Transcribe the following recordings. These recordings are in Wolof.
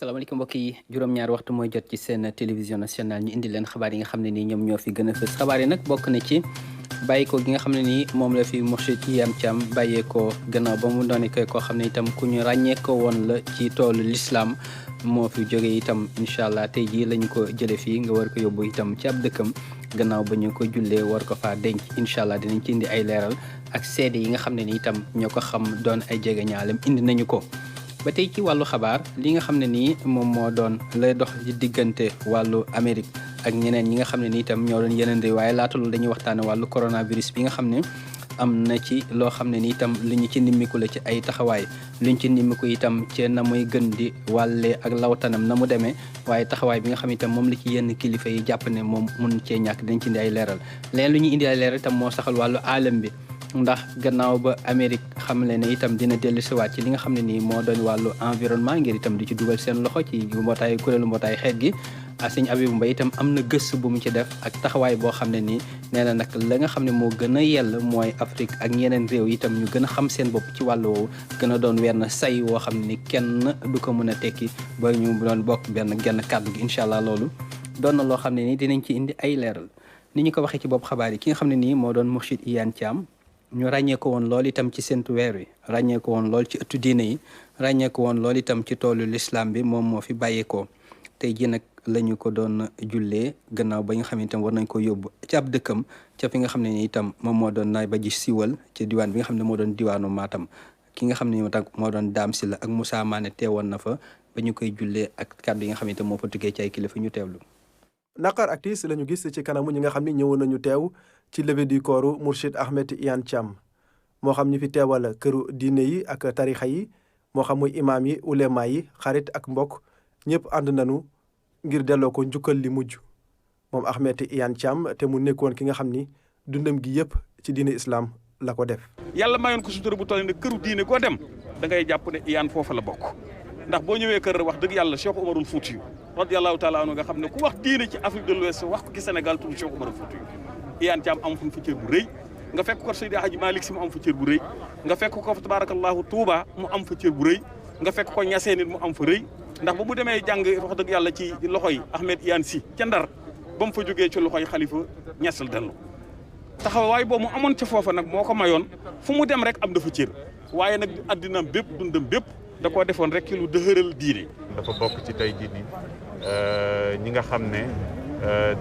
salaamaaleykum mbokk yi juróom-ñaar waxtu mooy jot ci seen télévision nationale ñu indi leen xabaar yi nga xam ne nii ñoom ñoo fi gën a fës xabaar yi nag bokk na ci bàyyikoo gi nga xam ne nii moom la fi Mourchid Iyane Thiam bàyyeekoo gannaaw ba mu doone koo xam ne itam ku ñu ràññee ko woon la ci toolu l'islam moo fi jógee itam incha allah tey jii lañu ko jële fii nga war ko yóbbu itam ci ab dëkkam gannaaw ba ñu ko jullee war ko faa denc incha allah dinañ ci indi ay leeral ak seede yi nga xam ne ni itam ñoo ko xam doon ay jegeñaalem indi nañu ko. ba tey ci wàllu xabaar li nga xam ne nii moom moo doon lay dox ci diggante wàllu Amérique ak ñeneen ñi nga xam ne ni itam ñoo doon yeneen réew waaye laata loolu dañuy waxtaane wàllu coronavirus bi nga xam ne am na ci loo xam ne ni itam li ñu ci nimmiku la ci ay taxawaay li ñu ci nimmiku itam ci na muy gën di wàllee ak lawtanam na mu demee waaye taxawaay bi nga xam ne itam moom la ci yenn kilifa yi jàpp ne moom mun cee ñàkk dañ ci indi ay leeral leen lu ñuy indi ay leeral itam moo saxal wàllu aalam bi ndax gannaaw ba Amérique xam le ne itam dina dellu siwaat ci li nga xam ne nii moo doon wàllu environnement ngir itam di ci dugal seen loxo ci mbootaay kuréelu mbootaay xeet gi sëñ Abibou Mbaye itam am na gëstu bu mu ci def ak taxawaay boo xam ne nii nee na nag la nga xam ne moo gën a yell mooy Afrique ak yeneen réew itam ñu gën a xam seen bopp ci wàllu woowu gën a doon wenn say woo xam ne ni kenn du ko mën a tekki ba ñu doon bokk genn kàddu gi incha allah loolu doon na loo xam ne nii dinañ ci indi ay leeral ni ñu ko waxee ci bopp xabaar yi ki nga xam ne nii moo doon Mourchid Iyane Thiam ñu ràññee ko woon lool itam ci séntu weer wi ràññee ko woon lool ci ëttu diine yi ràññee ko woon lool itam ci toolu l'islam bi moom moo fi bàyyeekoo tey jii nag la ñu ko doon jullee gannaaw ba nga xam ne itam war nañ ko yóbbu ci ab dëkkam ca fi nga xam ne ni itam moom moo doon naay ba ji siwal ci diwaan bi nga xam ne moo doon diwaanu Matam ki nga xam ne moo doon Dame Sylla ak Moussa Mané teewoon na fa ba ñu koy jullee ak kàddu yi nga xam ne itam moo fa tukkee ci ay kilifa ñu teewlu. naqar ak tiis lañu gis ci kanamu ñi nga xam ne ñëwoon nañu teew ci levée du corps Mourchid Ahmed Iyane Thiam moo xam ñi fi teewal këru diine yi ak tarixa yi moo xam muy imaam yi ulema yi xarit ak mbokk ñëpp ànd nañu ngir delloo ko njukkal li mujj moom Ahmed Iyane Thiam te mu nekkoon ki nga xam ni dundam gi yëpp ci diine islam la ko def. yàlla mayoon ko sutura bu toll ne këru diine koo dem da ngay jàpp ne Iyane foofa la bokk ndax boo ñëwee kër wax dëgg yàlla Cheikh Omarul Foutiyou radiyallahu taala anhu nga xam ne ku wax diine ci Afrique de l'Ouest wax ko ci Sénégal tudd Cheikh Omarul Foutiyou Iyane Thiam am fu cër bu rëy nga fekk ko Seydi Hadji Malick Sy mu am fa cër bu rëy nga fekk ko tabarakallahu Touba mu am fa cër bu rëy nga fekk ko Ñaseen nit mu am fa rëy ndax ba mu demee jàng wax dëgg yàlla ci loxoy Ahmed Iyane Sy ca Ndar ba mu fa jógee ci loxoy xalifa Ñas la dellu taxawaay boobu mu amoon ca foofa nag moo ko mayoon fu mu dem rek am dafa cër waaye nag addinaam bépp dundam bépp da koo defoon rek ci lu dëhëral diine. dafa bokk ci tey jii nii ñi nga xam ne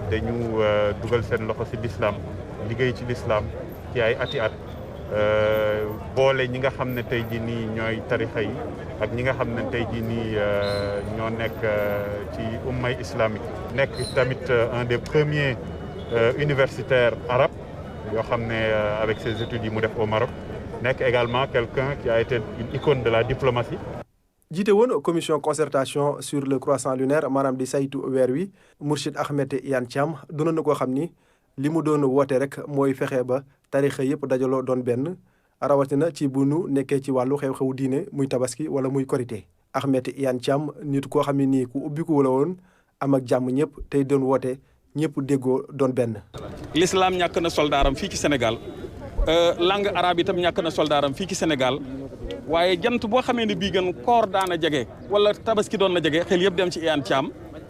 dañu dugal seen loxo ci l'islam liggéey ci l'islam ci ay ati at boole ñi nga xam ne tey jii nii ñooy tarixa yi ak ñi nga xam ne tey jii nii ñoo nekk ci ummay islamique nekk tamit un des premiers universitaires arabes yoo xam ne avec ses études yi mu def au Maroc nekk également quelqu'un qui a été une icône de la diplomatie. jiite woon commission concertation sur le croissant lunaire maanaam di saytu weer wi Mourchid Ahmed Iyane Thiam doonoon na koo xam ni li mu doon woote rek mooy fexe ba tarixa yëpp dajaloo doon benn rawatina ci bu nu nekkee ci wàllu xew-xewu diine muy tabaski wala muy korité Ahmed Iyane Thiam nit koo xam ne nii ku ubbiku la woon am ak jàmm ñëpp tey doon woote ñëpp déggoo doon benn. l'islam ñàkk na soldaaram fii ci Sénégal langue arabe itam ñàkk na soldaaram fii ci Sénégal waaye jant boo xamee ne bii gën koor daana jege wala tabaski doon na jege xel yëpp dem ci Iyane Thiam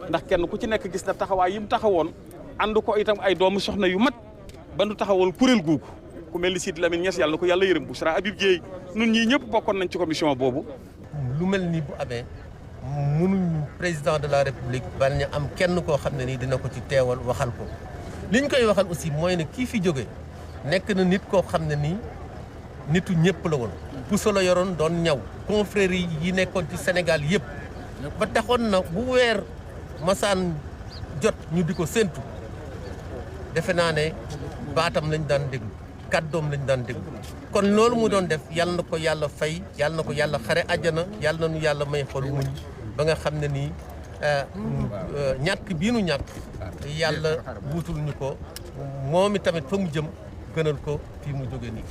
ndax kenn ku ci nekk gis na taxawaay yi mu taxawoon ànd ko itam ay doomu soxna yu mat ba nu taxawal kuréel googu ku mel ni Sidi Lamine Niass yàlla na ko yàlla yërëm Bouchra Habib Dieye nun ñii ñëpp bokkoon nañ ci commission boobu. lu mel ni bu amee mënuñu président de la république bal ñu am kenn koo xam ne nii dina ko ci teewal waxal ko li ñu koy waxal aussi mooy ne kii fi jóge nekk na nit koo xam ne nii nitu ñëpp la woon. puso la yoroon doon ñaw confrérie yi nekkoon ci Sénégal yëpp ba taxoon na bu weer masaan jot ñu di ko séntu defe naa ne baatam lañ daan déglu kàddoom lañ daan déglu kon loolu mu doon def yàlla na ko yàlla fay yàlla na ko yàlla xare àjjana yàlla na nu yàlla may xol muñ ba nga xam ne nii ñàkk bii nu ñàkk yàlla wuutul ñu ko moom i tamit fa mu jëm gënal ko fii mu jóge nii.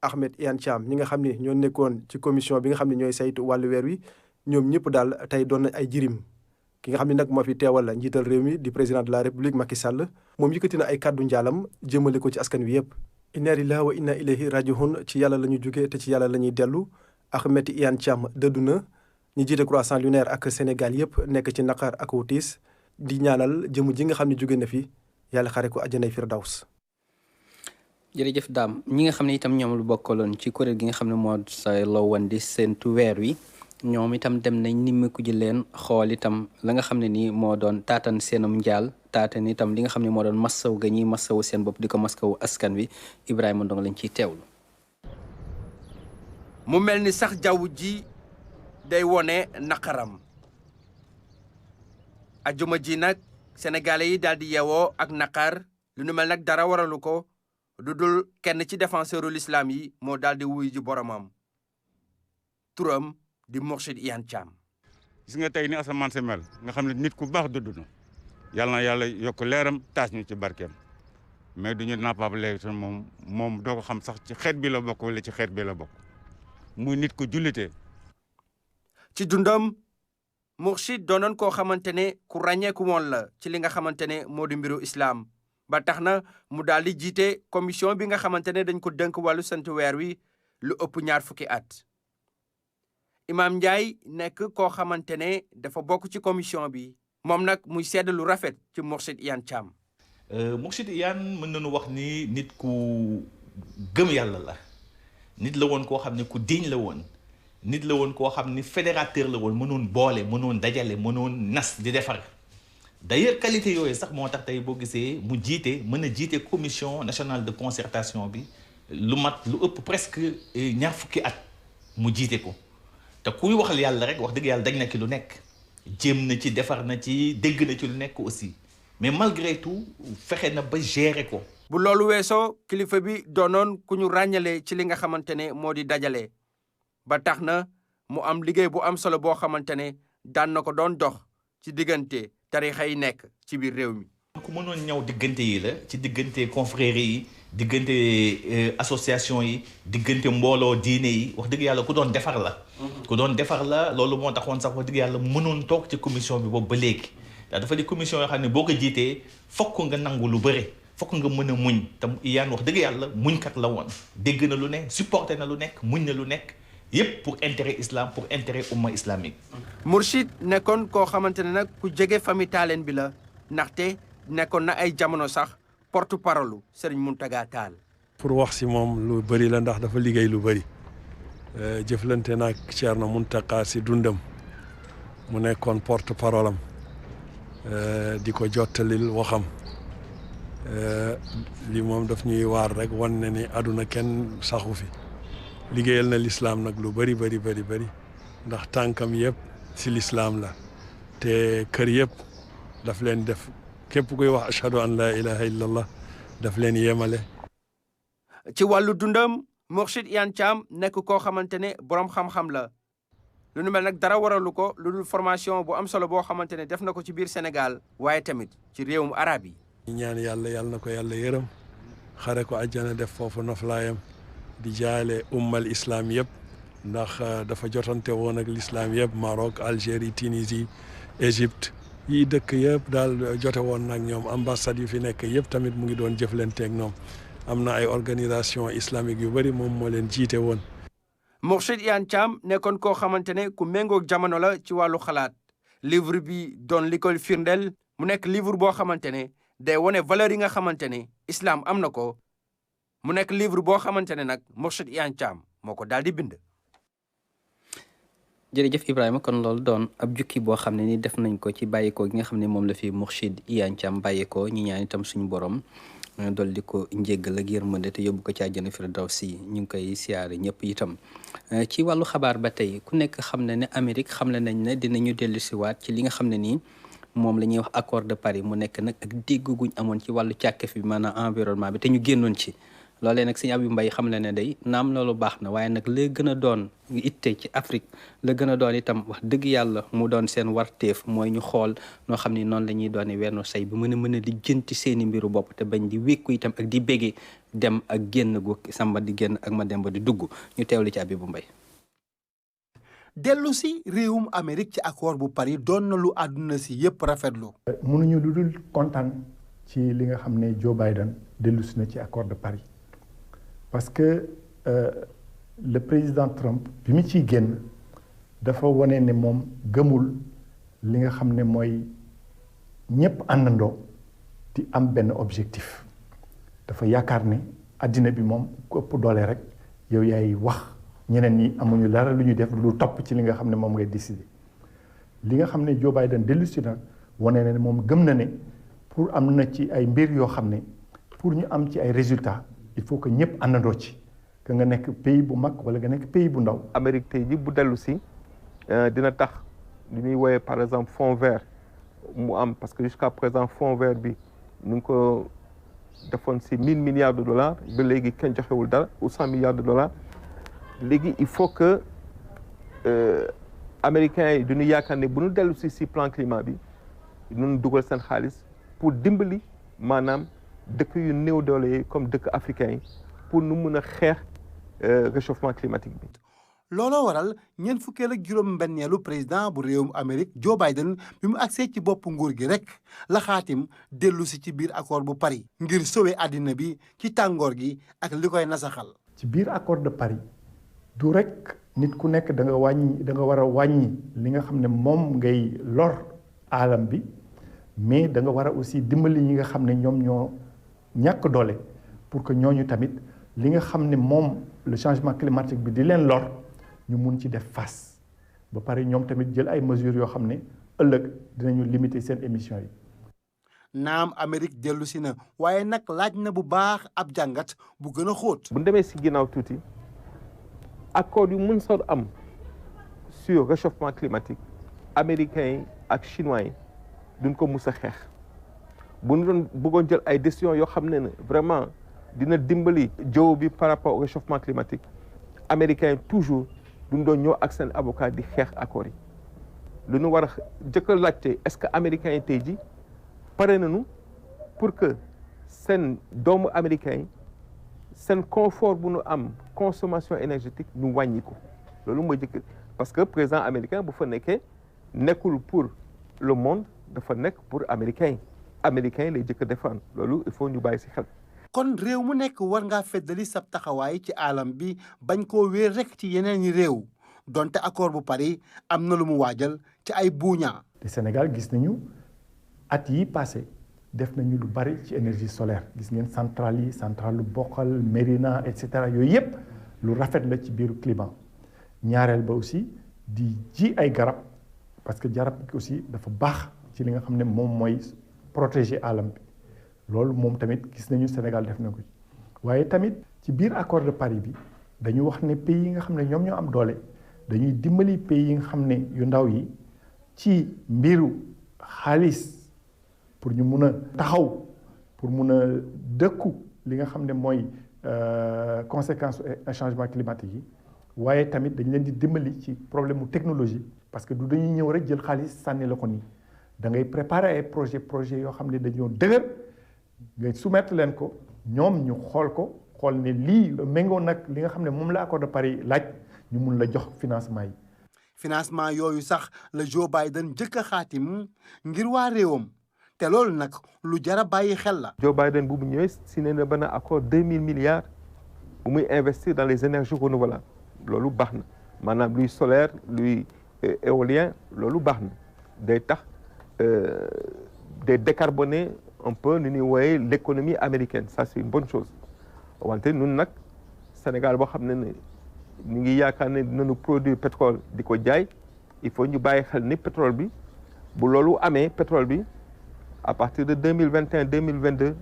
Ahmed Iyane Thiam ñi nga xam ne ñoo nekkoon ci commission bi nga xam ne ñooy saytu wàllu weer wi ñoom ñëpp daal tey doon na ay jirim ki nga xam ne nag moo fi teewal njiital réew mi di président de la république Macky Sall moom yëkkati na ay kàddu njaalam jëmale ko ci askan wi yëpp. inna lillahi wa inna ilayhi raji'un ci yàlla la ñu jóge te ci yàlla la ñuy dellu Ahmed Iyane Thiam dëddu na ñi jiite croissant lunaire ak Sénégal yëpp nekk ci naqar ak tiis di ñaanal jëmu ji nga xam ne jóge na fi yàlla xare ko àjjanay firdaws. jërëjëf Dame ñi nga xam ne itam ñoom lu bokkaloon ci kuréel gi nga xam ne moo sa loo woon di séntu weer wi ñoom itam dem nañ nimmiku ji leen xool itam la nga xam ne nii moo doon taatan seenum njaal taatan itam li nga xam ne moo doon massaw ga ñuy massawu seen bopp di ko maskawu askan wi Ibrahima Ndong lañ ciy teewlu. mu mel ni sax jaww ji day wone naqaram ajuma ji nag sénégalais yi daal di yeewoo ak naqar lu nu mel nag dara waralu ko du dul kenn ci défenseuru l'islam yi moo daal di wuyu ji boromam turam di Mourchid Iyane Thiam. gis nga tey ni asamaan si mel nga xam ne nit ku baax dudd na yàlla na yàlla yokk leeram taas ñu ci barkeem mais du ñu nappaab léegi moom doo ko xam sax ci xeet bi la bokk wala ci xeet bi la bokk muy nit ku jullite. ci dundam Mourchid doonoon koo xamante ne ku ràññeeku woon la ci li nga xamante ne moo di mbiru islam ba tax na mu daal di jiite commission bi nga xamante ne dañ ko dënk wàllu sant weer wi lu ëpp 20 fukki at. Imam Ndiaye nekk koo xamante ne dafa bokk ci commission bi moom nag muy sedd lu rafet ci Mourchid Iyane Thiam. Mourchid Iyane mën nañu wax ni nit ku gëm yàlla la nit la woon koo xam ne ku diñ la woon nit la woon koo xam ni fédérateur la woon mënoon boole mënoon dajale mënoon nas di defar d'ailleurs qualité yooyu sax moo tax tey boo gisee mu jiite mën a jiite commission nationale de concertation bi lu mat lu ëpp presque 20 fukki at mu jiite ko. te kuy waxal yàlla rek wax dëgg yàlla dañ na ci lu nekk jéem na ci defar na ci dégg na ci lu nekk aussi mais malgré tout fexe na ba gérer ko. bu loolu weesoo kilifa bi doonoon ku ñu ràññale ci li nga xamante ne moo di dajale ba tax na mu am liggéey bu am solo boo xamante ne daan na ko doon dox ci diggante tarixa yi nekk ci biir réew mi. ku mënoon ñëw diggante yi la ci diggante confrérie yi diggante association yi diggante mbooloo diine yi wax dëgg yàlla ku doon defar la. ku doon defar la loolu moo taxoon sax wax dëgg yàlla mënoon toog ci commission bi boobu ba léegi dafa di commission yoo xam ne boo ko jiitee fokk nga nangu lu bëre fokk nga mën a muñ te Iyane wax dëgg yàlla muñkat la woon dégg na lu ne supporté na lu nekk muñ na lu nekk yépp pour intérêt islam pour intérêt umma islamique. Mourchid nekkoon koo xamante ne nag ku jege famille Taaleen bi la ndaxte nekkoon na ay jamono sax porte parole Serigne Mountaga Tall. pour wax si moom lu bëri la ndax dafa liggéey lu bëri jëflante naag Thierno Mountaga si dundam mu nekkoon porte parole am di ko jottalil waxam li moom daf ñuy waar rek wan ne ni àdduna kenn saxu fi liggéeyal na lislaam nag lu bëri ndax tànkam yëpp si lislaam la te kër yëpp daf leen def képp kuy wax ashhadu an la ilaha illallah daf leen yemale. ci wàllu dundam Mourchid Iyane Thiam nekk koo xamante ne boroom xam-xam la lu nu mel nag dara waralu ko lu dul formation bu am solo boo xamante ne def na ko ci biir Sénégal waaye tamit ci réewum arab yi. ñaan yàlla na ko yàlla yërëm xare ko àjjana def foofu noflaayam di jaale ummal islam yëpp ndax dafa jotante woon ak l'islam yëpp Maroc Algérie Tunisie Égypte yi dëkk yëpp daal jote woon nag ñoom ambassade yu fi nekk yëpp tamit mu ngi doon jëflanteeg ñoom am na ay organisation islamique yu bëri moom moo leen jiite woon. Mourchid Iyane Thiam nekkoon koo xamante ne ku méngoog jamono la ci wàllu xalaat livre bi doon li koy firndeel mu nekk livre boo xamante ne day wone valeur yi nga xamante ne islam am na ko mu nekk livre boo xamante ne nag Mourchid Iyane Thiam moo ko daal di bind. jërëjëf Ibrahima kon loolu doon ab jukki boo xam ne ni def nañ ko ci bàyyikoo gi nga xam ne moom la fi Mourchid Iyane Thiam bàyyikoo ñi ñaan itam suñu borom dolli ko njéggal ak yërmande te yóbbu ko ci àjjana firdawsi ñu ngi koy siyaare ñëpp itam. ci wàllu xabaar ba tey ku nekk xam ne ne Amérique xam ne nañ ne dinañu dellu siwaat ci li nga xam ne nii moom la ñuy wax accord de Paris mu nekk nag ak dégg guñ amoon ci wàllu càkk fi maanaam environnement bi te ñu génnoon ci. loolee nag sëñ Abib Mbaye xam le ne day naam loolu baax na waaye nag la gën a doon itte ci Afrique la gën a doon itam wax dëgg yàlla mu doon seen warteef mooy ñu xool noo xam ni noonu la ñuy doone wenn say bi mën a lijjanti seeni mbiru bopp te bañ di wékku itam ak di béggee dem ak génn gu Samba di génn ak ma dem ba di dugg ñu teewlu ci Abib Mbaye. dellu si réewum Amérique ci accord bu Paris doon na lu àdduna si yépp rafetlu. mënuñu lu dul kontaan ci li nga xam ne Joe Biden dellu si na ci accord de Paris. Parce que le président Trump bi mu ciy génn dafa wane ne moom gëmul li nga xam ne mooy ñëpp àndandoo di am benn objectif dafa yaakaar ne addina bi moom ku ëpp doole rek yow yaay wax ñeneen ñi amuñu dara lu ñuy def lu topp ci li nga xam ne moom ngay décider li nga xam ne Joe Biden dellusi na wane na ne moom gëm na ne pour am na ci ay mbir yoo xam ne pour ñu am ci ay résultats il faut que ñëpp àndandoo ci que nga nekk pays bu mag wala nga nekk pays bu ndaw. Amérique tey ji bu dellu si dina tax li ñuy woowee par exemple fonds vert mu am parce que jusqu'à présent fonds vert bi ñu ngi ko defoon si 1000 milliards de dollars ba léegi kenn joxewul dara ou 100 milliards de dollars léegi il faut que américains yi duñu yaakaar ne bu ñu dellu si plan climat bi ñu dugal seen xaalis pour dimbali maanaam dëkk yu néew doole yi comme dëkk africains yi pour nu mun a xeex réchauffement climatique bi. looloo waral ñeent fukkeel ak juróom-benneelu président bu réewum Amérique Joe Biden bi mu agsee ci bopp nguur gi rek la xaatim dellu si ci biir accord bu Paris ngir sauver àddina bi ci tàngoor gi ak li koy nasaxal. ci biir accord de Paris du rek nit ku nekk da nga war a wàññi li nga xam ne moom ngay lor aalam bi mais da nga war a aussi dimbali ñi nga xam ne ñoom ñoo ñàkk doole pour que ñooñu tamit li nga xam ne moom le changement climatique bi di leen lor ñu mun ci def face ba pare ñoom tamit jël ay mesures yoo xam ne ëllëg dinañu limiter seen émissions yi. naam Amérique dellu si na waaye nag laaj na bu baax ab jàngat bu gën a xóot. bu demee si ginnaaw tuuti accord yu mun sor am sur réchauffement climatique américains yi ak chinois yi duñ ko mus a xeex bu ñu doon bëggoon jël ay décisions yoo xam ne vraiment dina dimbali jaww bi par rapport au réchauffement climatique américains yi toujours duñ doon ñëw ak seen avocat di xeex accords yi lu ñu war a jëkk a laajte est-ce que américains yi tey ji pare nañu pour que seen doomu américains yi seen confort bu nu am consommation énergétique ñu wàññi ko loolu mooy jëkk parce que président américain bu fa nekkee nekkul pour le monde dafa nekk pour américains yi lay jëkk a défendre loolu il faut ñu bàyyi si xel. kon réew mu nekk war ngaa feddali sab taxawaay ci alam bi bañ koo wéer rek ci yeneen i réew donte accord bu Paris am na lu mu waajal ci ay buuñaa. te Sénégal gis nañu at yi passé def nañu lu bari ci énergie solaire gis ngeen centrale yi centrale lu Bokkal Mérina et cetera yooyu yëpp lu rafet la ci biiru climat ñaareel ba aussi di ji ay garab parce que garab aussi dafa baax ci li nga xam ne moom mooy protéger alam bi loolu moom tamit gis nañu Sénégal def na ko ci waaye tamit ci biir accord de Paris bi dañu wax ne pays yi nga xam ne ñoom ñoo am doole dañuy dimbali pays yi nga xam ne yu ndaw yi ci mbiru xaalis pour ñu mun a taxaw pour mun a dëkku li nga xam ne mooy conséquence changement climatique yi waaye tamit dañ leen di dimbali ci problème mu technologie parce que du dañuy ñëw rek jël xaalis sànni la ko nii da ngay préparer ay projet yoo xam ne dañoo dëgër ngay soumettre leen ko ñoom ñu xool ne lii méngoo nag li nga xam ne moom la accord de Paris laaj ñu mun la jox financement yi. financement yooyu sax la Joe Biden njëkk a xaatim ngir waa réewam te loolu nag lu jar a bàyyi xel la. Joe Biden bu mu ñëwee signé na benn accord 2000 milliards bu muy investir dans les énergies renouvelables loolu baax na maanaam luy solaire luy éolien loolu baax na day tax day décarboner un peu nu ñuy wooyee l'économie américaine ça c'est une bonne chose wante ñun nag Sénégal boo xam ne ñu ngi yaakaar ne dinañu produire pétrole di ko jaay il faut ñu bàyyi xel ni pétrole bi bu loolu amee pétrole bi à partir de 2021 2022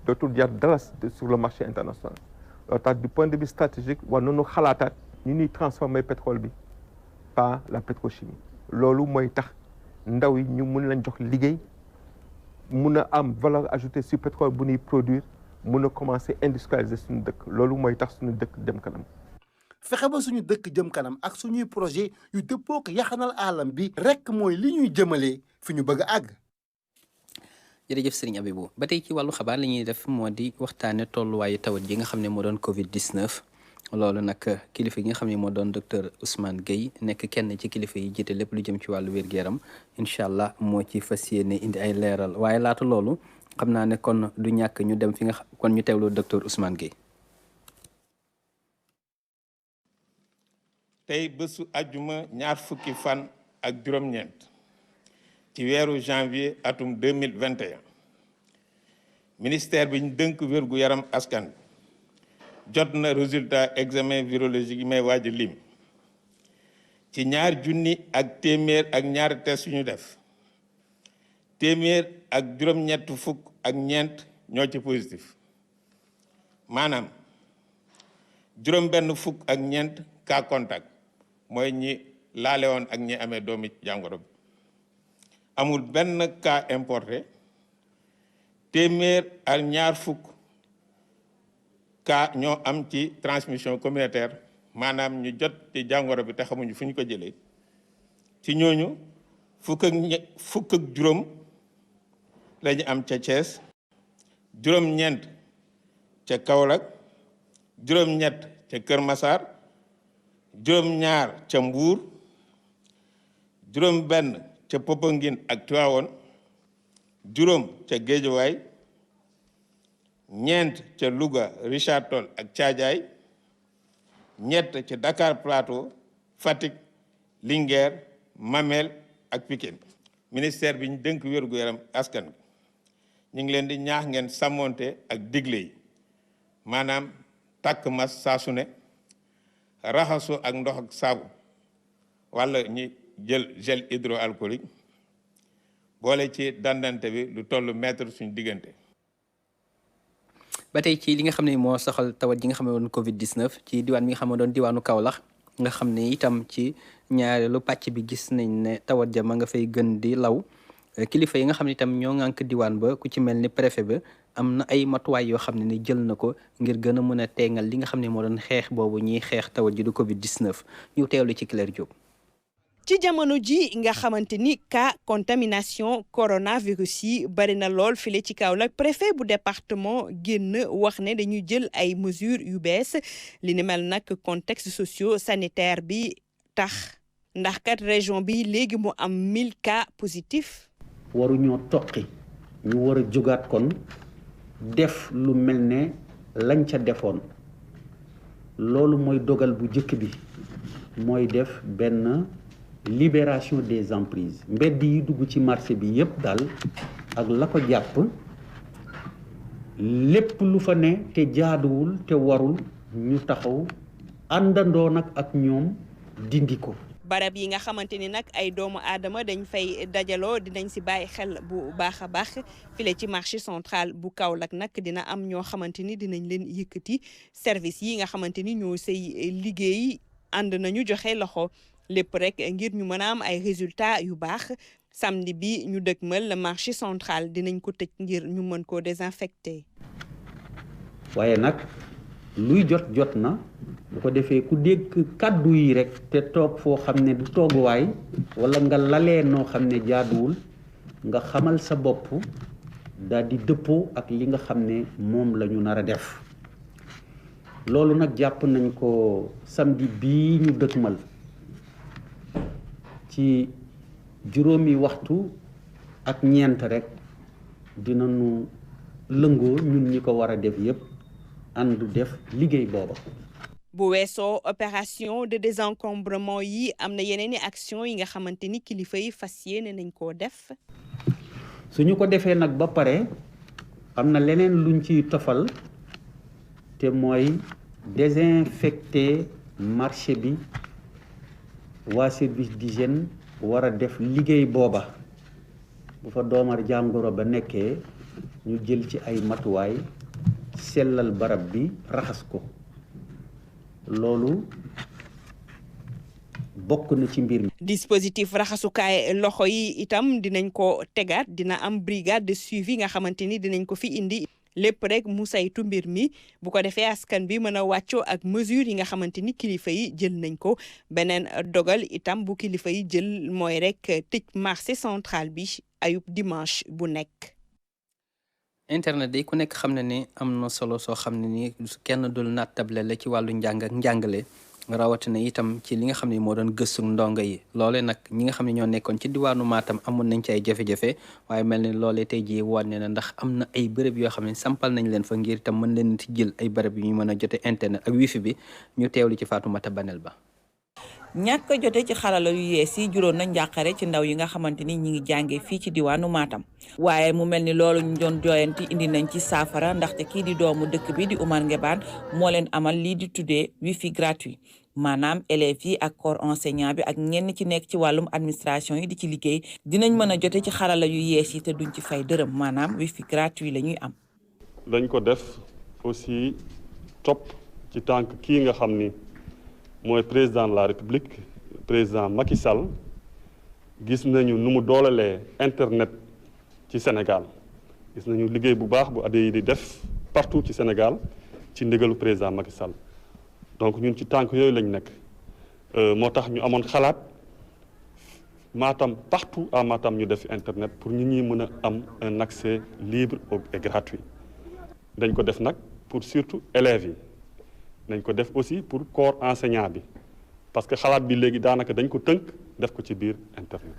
dootul jar dara sur le marché international loolu tax du point de vue stratégique war nañu xalaataat ñu ñuy transformer pétrole bi par la pétrochimie loolu mooy tax ndaw yi ñu mun leen jox liggéey mun a am valeur ajoutée sur pétrole bu ñuy produire mun a commencer industrialiser suñu dëkk loolu mooy tax suñu dëkk dem kanam. fexe ba suñu dëkk jëm kanam ak suñuy projet yu dëppoo ko yaxanal alam bi rek mooy li ñuy jëmalee fi ñu bëgg a àgg. jërëjëf Serigne Abibou ba tey ci wàllu xabaar li ñuy def moo di waxtaane tolluwaayu tawat ji nga xam ne moo doon Covid 19 loolu nag kilifa yi nga xam ne moo doon docteur Ousmane Gueye nekk kenn ci kilifa yi jiite lépp lu jëm ci wàllu wér-gu-yaram incha allah moo ci fas yéene indi ay leeral waaye laata loolu xam naa ne kon du ñàkk ñu dem fi nga kon ñu teewloo docteur Ousmane Gueye. tey bésu àjjuma ñaar fukki fan ak juróom-ñeent ci weeru janvier atum 2021 ministère bi ñu dënk wérgu yaram askan jot na résultat examen virologique yi may waaj a lim ci 2 junni ak téeméer ak ñaari test yu ñu def téeméer ak juróom-ñett fukk ak ñeent ñoo ci positif maanaam juróom-benn fukk ak ñeent cas contact mooy ñi laale woon ak ñi amee doomi jàngoro bi amul benn cas importé téeméer ak ñaar fukk cas ñoo am ci transmission communautaire maanaam ñu jot ci jàngoro bi te xamuñu fu ñu ko jëlee ci ñooñu fukk ak juróom la ñu am ca Thiès juróom-ñeent ca Kaolack juróom-ñett ca Kër Massar juróom-ñaar ca Mbour juróom-benn ca Popenguine ak Tivaouane juróom ca Guédiawaye ñeent ca Louga Richard Toll ak Thiadiaye ñett ca Dakar Plateau Fatick Linguère Mamel ak Pikine ministère bi ñu dënk wérgu yaram askan bi ñu ngi leen di ñaax ngeen sàmmonte ak digle yi maanaam takk mas saa su ne raxasu ak ndox ak saabu wala ñi jël gel hydroalcoolique boole ci dandante bi lu tollu mètre suñu diggante. ba tey ci li nga xam ne moo soxal tawat ji nga xam ne woon Covid 19 ci diwaan bi nga xam ne doon diwaanu Kaolack nga xam ne itam ci ñaareelu pàcc bi gis nañ ne tawat ja ma nga fay gën di law kilifa yi nga xam ne itam ñoo ŋànk diwaan ba ku ci mel ni préfet ba am na ay matuwaay yoo xam ne ni jël na ko ngir gën a mën a teengal li nga xam ne moo doon xeex boobu ñuy xeex tawat ji du Covid 19 ñu teewlu ci Claire Diop. ci jamono ji nga xamante ni cas contamination coronavirus yi bari na lool file ci Kaolack préfet bu département génn wax ne dañuy jël ay mesures yu bees li ni mel nag contexte socio sanitaire bi tax ndax kat région bi léegi mu am 1000 cas positifs. waruñoo toqi ñu war a jógaat kon def lu mel ne lañ ca defoon loolu mooy dogal bu njëkk bi mooy def benn libération des emprises mbedd yi dugg ci marché bi yépp daal ak la ko jàpp lépp lu fa ne te jaaduwul te warul ñu taxaw àndandoo nag ak ñoom dindi ko. barab yi nga xamante ni nag ay doomu aadama dañ fay dajaloo dinañ si bàyyi xel bu baax a baax file ci marché central bu Kaolack nag dina am ñoo xamante ni dinañ leen yëkkati service yi nga xamante ni ñoo say liggéey ànd nañu joxe loxo lépp rek ngir ñu mën a am ay résultats yu baax samedi bi ñu dëgmal le marché central dinañ ko tëj ngir ñu mën koo désinfecter. waaye nag luy jot na bu ko defee ku dégg kàddu yi rek te toog foo xam ne du tooguwaay wala nga lalee noo xam ne jaaduwul nga xamal sa bopp daal di dëppoo ak li nga xam ne moom la ñu nar a def loolu nag jàpp nañ ko samedi bii ñu dëgmal ci juróomi waxtu ak ñeent rek dinañu lëngoo ñun ñi ko war a def yépp ànd def liggéey booba. bu weesoo opération de désencombrement yi am na yeneen i action yi nga xamante ni kilifa yi fas yéene nañ koo def. suñu ko defee nag ba pare am na leneen luñ ciy tofal te mooy désinfecter marché bi waa service d'hygiène war a def liggéey booba bu fa doomar jàngoro ba nekkee ñu jël ci ay matuwaay sellal barab bi raxas ko loolu bokk na ci mbir mi. dispositif raxasukaay loxo yi itam dinañ ko tegaat dina am brigade de suivi nga xamante ni dinañ ko fi indi lépp rek mu saytu mbir mi bu ko defee askan bi mën a wàccoo ak mesures yi nga xamante ni kilifa yi jël nañ ko beneen dogal itam bu kilifa yi jël mooy rek tëj marché central bi ayub dimanche bu nekk. internet day ku nekk xam ne ni am na solo soo xam ne ni kenn dul nattable la ci wàllu njàng ak njàngale rawatina itam ci li nga xam ne moo doon gëstu ndongo yi loole nag ñi nga xam ne ñoo nekkoon ci diwaanu Matam amoon nañ ci ay jafe-jafe waaye mel ni loolee tey jii wane na ndax am na ay bërëb yoo xam ne sampal nañ leen fa ngir itam mën leen ci jël ay bërëb yu ñu mën a jote internet ak wifi bi ñu teewlu ci Fatoumata Banel Ba. ñàkk a jote ci xarala yu yees yi juróon na njàqare ci ndaw yi nga xamante ni ñi ngi jàngee fii ci diwaanu Matam waaye mu mel ni loolu ñu doon jooyanti indi nañ ci saafara ndaxte kii di doomu dëkk bi di Oumar Ngebane moo leen amal lii di tuddee wifi gratuit maanaam élèves yi ak corps enseignant bi ak ñenn ci nekk ci wàllum administration yi di ci liggéey dinañ mën a jote ci xarala yu yees yi te duñ ci fay dërëm maanaam wifi gratuit la ñuy am. dañ ko def aussi topp ci tànk kii nga xam ni mooy président de la république président Macky Sall gis nañu nu mu doolelee internet ci Sénégal gis nañu liggéey bu baax bu ADI di def partout ci Sénégal ci ndigalu président Macky Sall donc ñun ci tànk yooyu lañ nekk moo tax ñu amoon xalaat Matam partout à Matam ñu def internet pour nit ñi mën a am un accès libre et gratuit dañ ko def nag pour surtout élèves yi dañ ko def aussi pour corps enseignant bi parce que xalaat bi léegi daanaka dañ ko tënk def ko ci biir internet.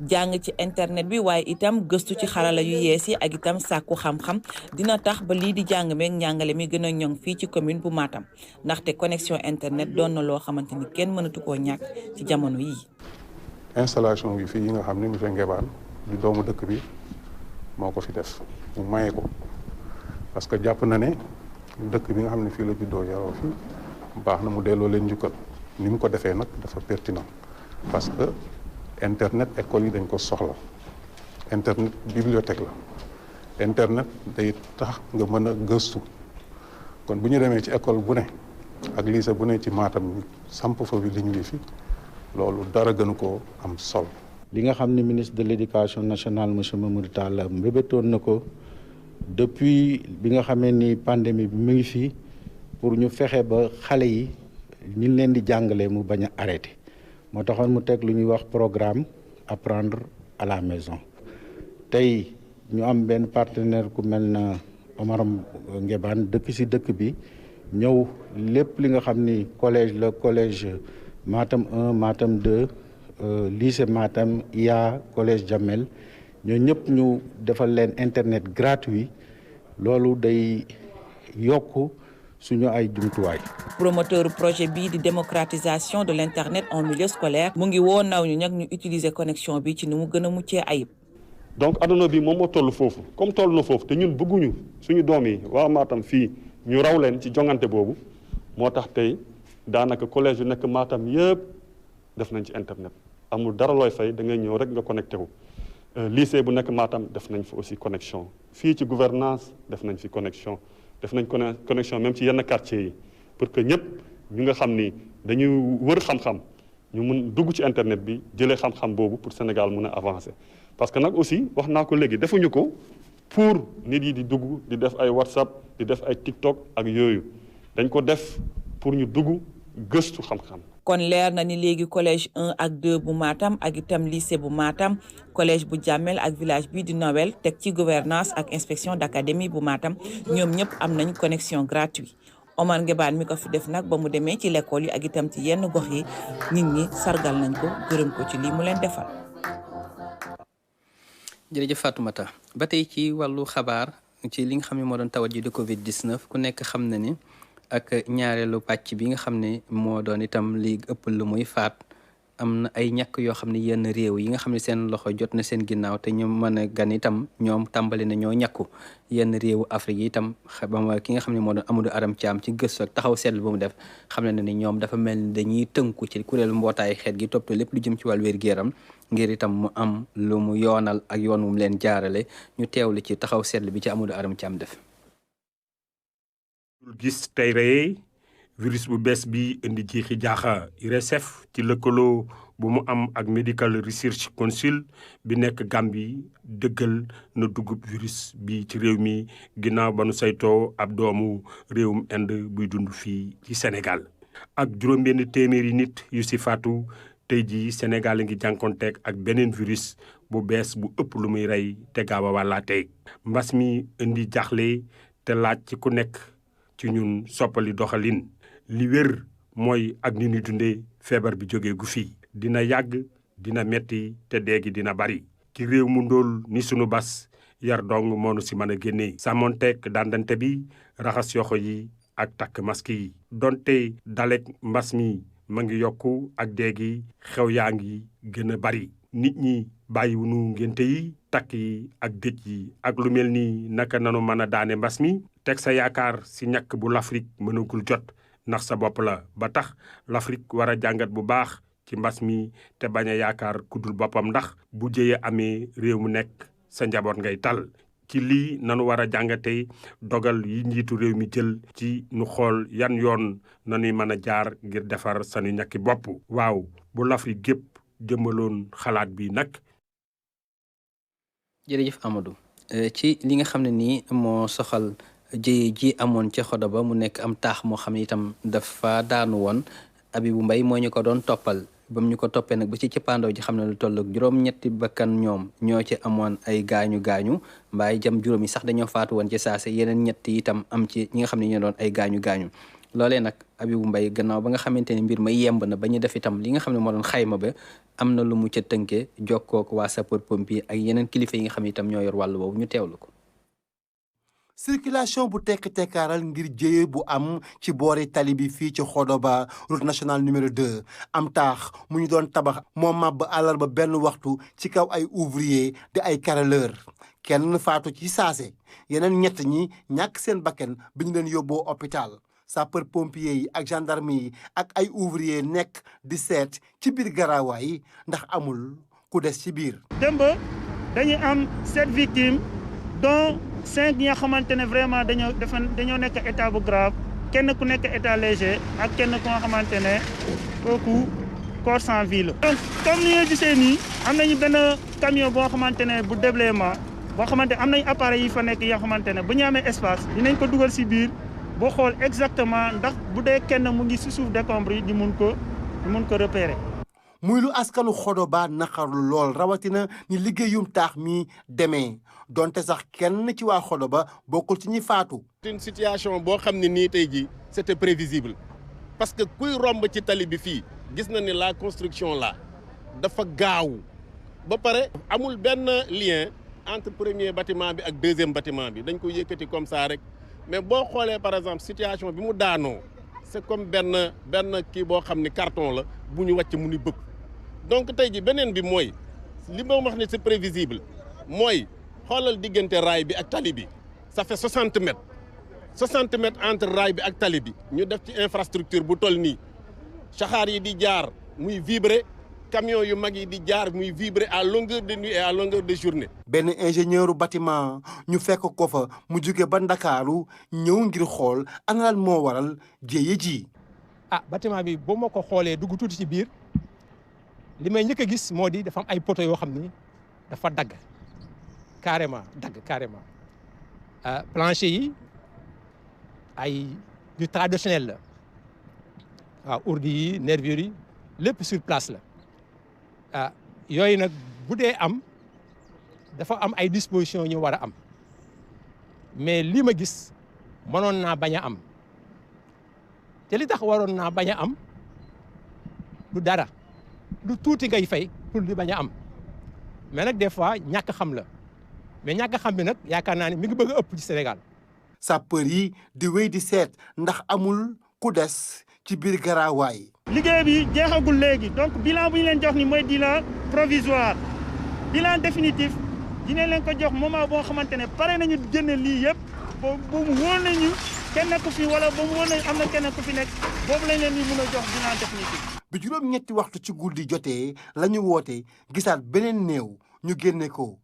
jàng ci internet bi waaye itam gëstu ci xarala yu yees yi ak itam sàkku xam-xam dina tax ba lii di jàng meeg njàngale mi gën a ñoŋ fii ci commune bu Matam ndaxte connexion internet doon na loo xamante ni kenn mënatu koo ñàkk ci jamono yii. installation bi fii yi nga xam ne monsieur Ngebane di doomu dëkk bi moo ko fi def mu maye ko parce que jàpp na ne dëkk bi nga xam ne fii la juddoo yaroo fi baax na mu delloo leen njukkal ni mu ko defee nag dafa pertinent parce que internet école yi dañ ko soxla internet bibliothèque la internet day tax nga mën a gëstu kon bu ñu demee ci école bu ne ak lycée bu ne ci Matam samp fa bi ligne Wi-Fi loolu dara gënu ko am solo. li nga xam ne ministre de l'éducation nationale monsieur Mamadou Talla mbébétoon na ko depuis bi nga xamee ni pandémie bi mu ngi fii pour ñu fexe ba xale yi ñu leen di jàngalee mu bañ a arrêté moo taxoon mu teg lu ñuy wax programme apprendre à la maison tey ñu am benn partenaire ku mel na Oumar Ngebane dëkk ci dëkk bi ñëw lépp li nga xam ni collège la collège Matam 1 Matam 2 lycée Matam IA collège Jamel ñoo ñëpp ñu defal leen internet gratuit loolu day yokk suñu ay jumtuwaay. promoteur projet bii di démocratisation de l'internet en milieu scolaire mu ngi woo ndaw ñu nag ñu utiliser connexion bi ci ni mu gën a muccee ayib. donc adduna bi moom moo toll foofu comme toll na foofu te ñun bëgguñu suñu doom yi waa Matam fii ñu raw leen ci jongante boobu moo tax tey daanaka collège yu nekk Matam yëpp def nañ ci internet amul dara looy fay da ngay ñëw rek nga connecté wu. lycée bu nekk Matam def nañ fa aussi connexion fii ci gouvernance def nañ fi connexion def nañ connexion même ci yenn quartier yi pour que ñëpp ñu nga xam ni dañuy wër xam-xam ñu mun dugg ci internet bi jëlee xam-xam boobu pour Sénégal mun a avancer. parce que nag aussi wax naa ko léegi defuñu ko pour nit yi di dugg di def ay WhatsApp di def ay TikTok ak yooyu dañ ko def pour ñu dugg gëstu xam-xam. kon leer na ni léegi collège 1 ak 2 bu Matam ak itam lycée bu Matam collège bu Jamel ak village bi di Noël teg ci gouvernance ak inspection d'académie bu Matam ñoom ñëpp am nañ connexion gratuite Oumar Ngebane mi ko fi def nag ba mu demee ci l'école yi ak itam ci yenn gox yi nit ñi sargal nañ ko gërëm ko ci lii mu leen defal. jërëjëf Fatoumata ba tey ci wàllu xabaar ci li nga xam ne moo doon tawat ji de Covid 19 ku nekk xam na ni. ak ñaareelu pàcc bi nga xam ne moo doon itam li ëpp lu muy faat am na ay ñàkk yoo xam ne yenn réew yi nga xam ne seen loxo jot na seen ginnaaw te ñu mën a gan itam ñoom tàmbali na ñoo ñàkku yenn réewu Afrique yi itam ki nga xam ne moo doon Amadou Aram Thiam ci gëstu ak taxaw seetlu bu mu def xam ne ni ñoom dafa mel ni dañuy tënku ci kuréelu mbootaayu xeet gi toppatoo lépp lu jëm ci wàllu wér-gu-yaram ngir itam mu am lu mu yoonal ak yoon wu mu leen jaarale ñu teewlu ci taxaw seetlu bi ci Amadou Aram Thiam def. gis tey rey virus bu bees bi indi jiixi jaaxa UNICEF ci lëkkaloo bu mu am ak Medical Research Council bi nekk Gambie dëggal na dugub virus bi ci réew mi ginnaaw ba nu saytoo ab doomu réewum Inde buy dund fii ci Sénégal ak juróom-benn téeméeri nit yu si faatu tey jii Sénégal a ngi jànkonteeg ak beneen virus bu bees bu ëpp lu muy rey te gaaw a wàllaatee mbas mi indi jaaxle te laaj ci ku nekk ci ñun soppali doxalin li wér mooy ak ni ñu dundee feebar bi jógee gu fii dina yàgg dina metti te déegi dina bari ci réew mu ndóol ni sunu bas yar dong moonu si mën a génnee sàmmonteeg dandante bi raxas yoxo yi ak takk masque yi donte dalek mbas mi ma ngi yokku ak déegi xew yaa ngi gën a bari nit ñi bàyyiwunu ngénte yi takk yi ak dëj yi ak lu mel ni naka nanu mën a daane mbas mi teg sa yaakaar si ñàkk bu l'Afrique mënagul jot ndax sa bopp la ba tax l'Afrique war a jàngat bu baax ci mbas mi te bañ a yaakaar kuddul boppam ndax bu jëyee amee réew mu nekk sa njaboot ngay tal ci lii nanu war a jàngatee dogal yi njiitu réew mi jël ci nu xool yan yoon nanuy mën a jaar ngir defar sanu ñàkki bopp waaw bu l'Afrique gépp jëmmaloon xalaat bi nag. jërëjëf Amadou ci li nga xam ne nii moo soxal ji amoon ca Xodoba mu nekk am taax moo xam ne itam dafa daanu woon Abibou Mbaye moo ñu ko doon toppal ba mu ñu ko toppee nag ba ci cëppaandaw ji xam ne lu toll ak juróom-ñetti bakkan ñoom ñoo ci amoon ay gaañu mbaay jam juróom yi sax dañoo faatu woon ci saase yeneen ñetti itam am ci ñi nga xam ne ñoo doon ay gaañu loolee nag Abibou Mbaye gannaaw ba nga xamante ne mbir ma yemb na ba ñu def itam li nga xam ne moo doon xayma ba am na lu mu ca tënkee jokkoo ko waa sapeur pompier ak yeneen kilifa yi nga xam ne itam ñoo yor wàllu boobu ñu teewlu ko. circulation bu tekk-tekkaaral ngir jéye bu am ci boori tali bi fii ci Xodoba route nationale numéro 2 am taax mu ñu doon tabax moo màbb àllarba benn waxtu ci kaw ay ouvrier di ay carreleur kenn faatu ci saase yeneen ñett ñi ñàkk seen bakken bi ñu leen yóbboo hôpital sapeur pompier yi ak gendarme yi ak ay ouvrier nekk di seet ci biir garaawaay yi ndax amul ku des ci biir. démb dañuy am 7 victimes dont 5 yi nga xamante ne vraiment dañoo nekk état bu grave kenn ku nekk état léger ak kenn ku nga xamante ne kooku corps sans vie la. donc comme ni nga gisee nii am nañu benn camion boo xamante ne bu déblaiement boo xamante am nañu appareil yi fa nekk yoo xamante ne bu ñu amee espace dinañ ko dugal si biir boo xool exactement ndax bu dee kenn mu ngi si suuf décombres yi di mun ko repérer. muy lu askanu Xodoba naqarlu lool rawatina ni liggéeyum taax mi demee donte sax kenn ci waa Xodoba bokkul ci ñi faatu. une situation boo xam ne nii tey jii c'était prévisible parce que kuy romb ci tali bi fii gis na ni la construction là dafa gaaw ba pare amul benn lien entre premier bâtiment bi ak deuxième bâtiment bi dañ ko yëkkati comme ça rek mais boo xoolee par exemple situation bi mu daanoo c'est comme benn kii boo xam ni carton la bu ñu wàcc mu ni bëgg donc tey ji beneen bi mooy li ma wax ne c'est prévisible mooy xoolal diggante raay bi ak tali bi ça fait 60 mètres entre raay bi ak tali bi ñu def ci infrastructure bu toll nii saxaar yi di jaar muy vibrer camion yu mag yi di jaar muy vibrer à longueur de nuit et à longueur de journée. benn ingénieur bâtiment ñu fekk ko fa mu jóge ba Ndakaaru ñëw ngir xool ana lan moo waral jéye ji. bâtiment bi boo ma ko xoolee dugg tuuti ci biir li may njëkk a gis moo di dafa am ay poteaux yoo xam ni dafa dagg carrément plancher yi ay du traditionnel la waaw ourdi yi nervures yi lépp sur place la yooyu nag bu dee am dafa am ay dispositions ñu war a am mais li ma gis mënoon naa bañ a am te li tax waroon naa bañ a am du dara du tuuti ngay fay pour li bañ a am mais nag des fois ñàkk xam la mais ñàkk xam bi nag yaakaar naa ne mi ngi bëgg a ëpp ci Sénégal. sapeur yi di wéy di seet ndax amul ku des ci biir garaawaay. liggéey bi jeexagul léegi donc bilan bu ñu leen jox ni mooy bilan provisoire bilan définitif dinañ leen ko jox moment boo xamante ne pare nañu génne lii yëpp ba mu wóor nañu kenn ku fi wala ba mu wóor nañu am na kenn ku fi nekk boobu lañ leen di mën a jox bilan définitif. bi juróom-ñetti waxtu ci guddi jotee la ñu woote gisaat beneen néew ñu génne ko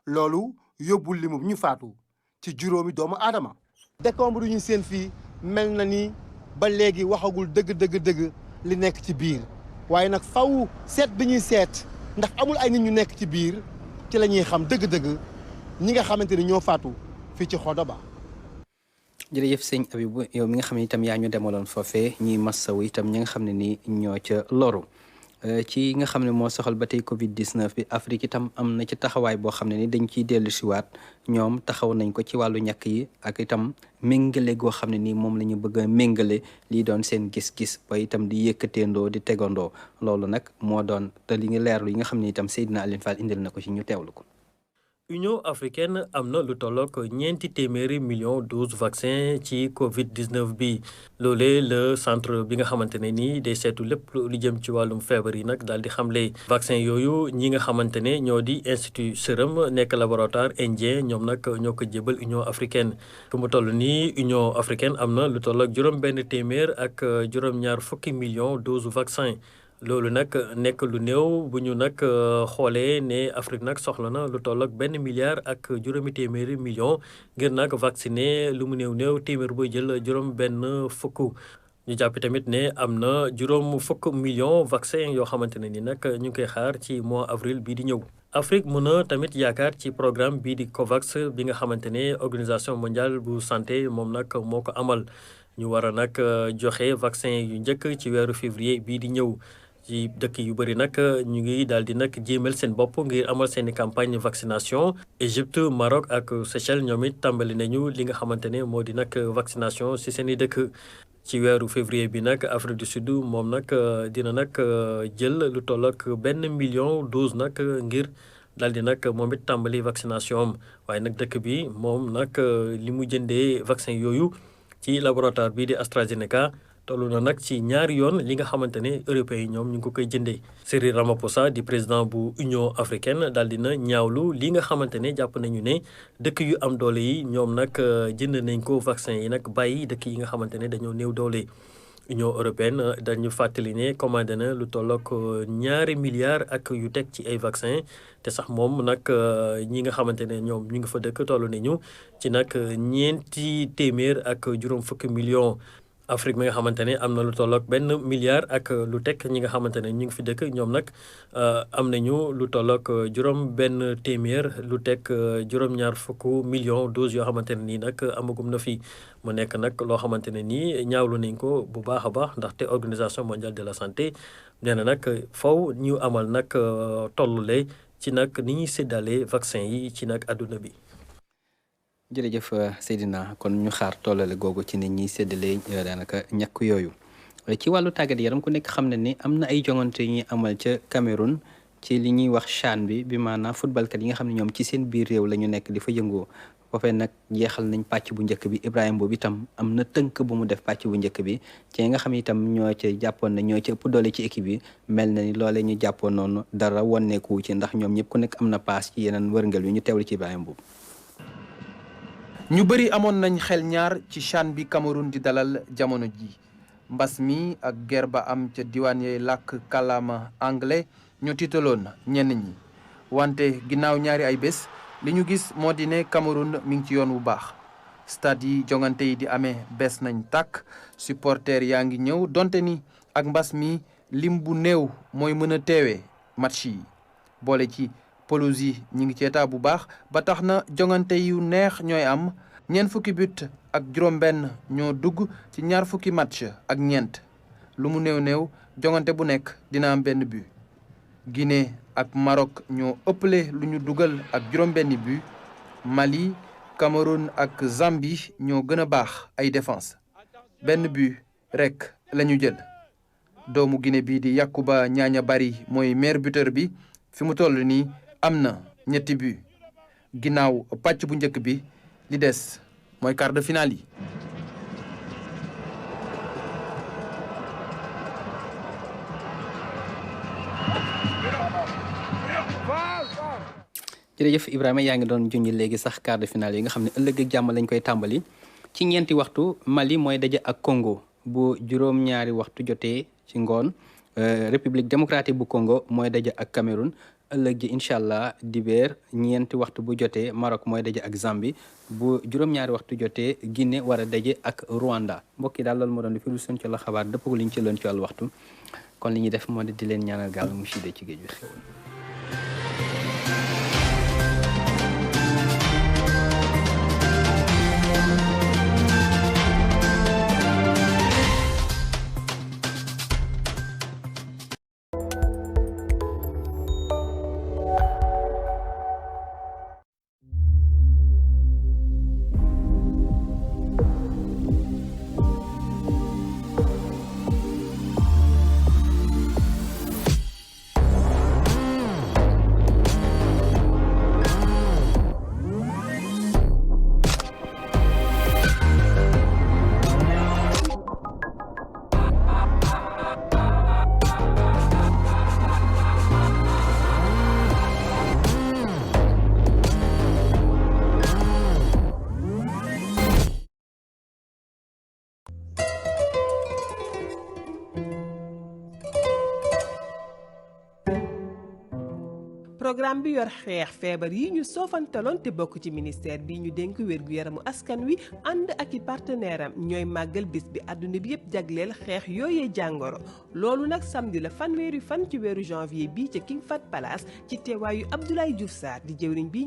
loolu yóbbul limu ñu faatu ci juróomi doomu aadama. décombre yu ñu seen fii mel na ni ba léegi waxagul dëgg li nekk ci biir waaye nag faw seet bi ñuy seet ndax amul ay nit ñu nekk ci biir ci la ñuy xam dëgg-dëgg ñi nga xamante ni ñoo faatu fii ci Xodoba. jërëjëf sëñ Abibou yow mi nga xam ne itam yaa ñu demaloon foofee ñuy massawu itam ñi nga xam ne ni ñoo ca loru ci nga xam ne moo soxal ba tey Covid 19 bi Afrique itam am na ci taxawaay boo xam ne ni dañ ciy dellu siwaat ñoom taxaw nañ ko ci wàllu ñàkk yi ak itam méngale goo xam ne nii moom la ñu bëgg a méngale lii doon seen gis-gis ba itam di yëkkateendoo di tegandoo loolu nag moo doon te li ngi leerlu yi nga xam ne itam Seydina Aline Fall indil na ko ci ñu teewlu ko. Union africaine am na lu tollook 400 millions doses vaccin ci Covid 19 bi loolee le centre bi nga xamante ne nii day seetu lépp lu jëm ci wàllum feebar yi nag daal di xamle vaccin yooyu ñi nga xamante ne ñoo di Institut Sérum nekk laboratoire indien ñoom nag ñoo ko jébal Union africaine fu mu toll nii Union africaine am na lu tollook juróom-benn téeméer ak juróom-ñaar fukki millions doses vaccin. loolu nag nekk lu néew bu ñu nag xoolee ne Afrique nag soxla na lu toll ak 1 milliard ak juróomi téeméeri million ngir nag vacciner lu mu néew téeméer booy jël juróom benn fukk ñu jàpp tamit ne am na juróom fukk million vaccin yoo xamante ne ni nag ñu ngi koy xaar ci mois avril bii di ñëw. Afrique mën na tamit yaakaar ci programme bii di COVAX bi nga xamante ne organisation mondiale bu santé moom nag moo ko amal ñu war a nag joxe vaccin yu njëkk ci weeru février bii di ñëw. ci dëkk yu bëri nag ñu ngi daal di nag jéemal seen bopp ngir amal seeni campagne vaccination Égypte Maroc ak Seychelles ñoom it tàmbali nañu li nga xamante ne moo di nag vaccination ci seeni dëkk ci weeru février bi nag Afrique du Sud moom nag dina nag jël lu toll ak 1 million dose nag ngir daal di nag moom it tàmbali vaccination am waaye nag dëkk bi moom nag li mu jëndee vaccin yooyu ci laboratoire bii di AstraZeneca tollu na nag ci ñaari yoon li nga xamante ne européens yi ñoom ñu ngi ko koy jëndee. Cyril Ramaphosa di président bu Union africaine daal dina ñaawlu li nga xamante ne jàpp nañu ne dëkk yu am doole yi ñoom nag jënd nañ ko vaccin yi nag bàyyi dëkk yi nga xamante ne dañoo néew doole. Union européenne dañu fàttali ne commandé na lu tollook 2 milliards ak yu teg ci ay vaccin te sax moom nag ñi nga xamante ne ñoom ñu ngi fa dëkk toll nañu ci nag 400 ak juróom fukki millions. Afrique mi nga xamante ne am na lu tollook 1 milliard ak lu teg ñi nga xamante ne ñu ngi fi dëkk ñoom nag am nañu lu tollook juróom benn téeméer lu teg juróom-ñaar fukk millions doses yoo xamante ne nii nag amagum na fi mu nekk nag loo xamante ne nii ñaawlu nañ ko bu baax a baax ndaxte organisation mondiale de la santé nee na nag faw ñu amal nag tollule ci nag ni ñuy séddalee vaccin yi ci nag àdduna bi. jërëjëf Seydina kon ñu xaar tollale googu ci nit ñi séddale daanaka ñàkk yooyu ci wàllu tàggat yaram ku nekk xam ne ni am na ay jongante yu ñuy amal ca Cameroun ci li ñuy wax CHAN bi maanaam footballkat yi nga xam ne ñoom ci seen biir réew la ñu nekk di fa yëngoo ba fay nag jeexal nañ pàcc bu njëkk bi Ibrahima boobu itam am na tënk bu mu def pàcc bu njëkk bi ci nga xam ne itam ñoo ca jàppoon na ñoo ca ëpp doole ci équipe bi mel na ni loolee ñu jàppoon noonu dara wonneeku ci ndax ñoom ñëpp ku nekk am na paas ci yeneen wërngël yu ñu teewlu ci Ibrahima boobu. ñu bëri amoon nañ xel ñaar ci CHAN bi Cameroun di dalal jamono ji mbas mi ak guerre ba am ca diwaan yee làkk kàllaama anglais ñoo tiitaloon ñenn ñi wante ginnaaw ñaari ay bés li ñu gis moo di ne Cameroun mi ngi ci yoon wu baax stade yi jongante yi di amee bees nañ tàkk supporter yaa ngi ñëw donte ni ak mbas mi lim bu néew mooy mën a teewee match yi boole ci pelouse yi ñu ngi ci état bu baax ba tax na jongante yu neex ñooy am 4 fukki but ak juróom-benn ñoo dugg ci 2 fukki match ak ñeent lu mu néew jongante bu nekk dina am benn but. Guinée ak Maroc ñoo ëppale lu ñu dugal ak juróom-benni but Mali Cameroun ak Zambie ñoo gën a baax ay défense benn but rek la ñu jël doomu Guinée bii di Yacouba Ñaaña Bari mooy meilleur buteur bi fi mu toll nii. am na 7 but ginnaaw pàcc bu njëkk bi li des mooy quart de finale yi. jërëjëf Ibrahima yaa ngi doon junj léegi sax quart de finale yi nga xam ne ëllëg ak jàmm lañ koy tàmbali ci 4 waxtu Mali mooy daje ak Congo bu juróom-ñaari waxtu jotee ci ngoon République démocratique bu Congo mooy daje ak Cameroun. ëllëg ji incha allah dibeer 4 waxtu bu jotee Maroc mooy daje ak Zambie bu juróom-ñaari waxtu jotee Guinée war a daje ak Rwanda mbokk yi daal loolu moo doon di fi lu seen ci la xabaar dëpp ko li ñu ci loon ci wàllu waxtu kon li ñuy def moo di leen ñaanal gaal mu siidee ci géej bi xewoon programme bi yor xeex feebar yi ñu soofantaloon te bokk ci ministère bi ñu dénk wér-gu-yaramu askan wi ànd ak i partenaire am ñooy màggal bis bi àdduna bi yëpp jagleel xeex yooyee jàngoro loolu nag samedi la fanweeri fan ci weeru janvier bi ca King Fahd Palace ci teewaayu Abdoulaye Diouf Sarr di jëwriñ bi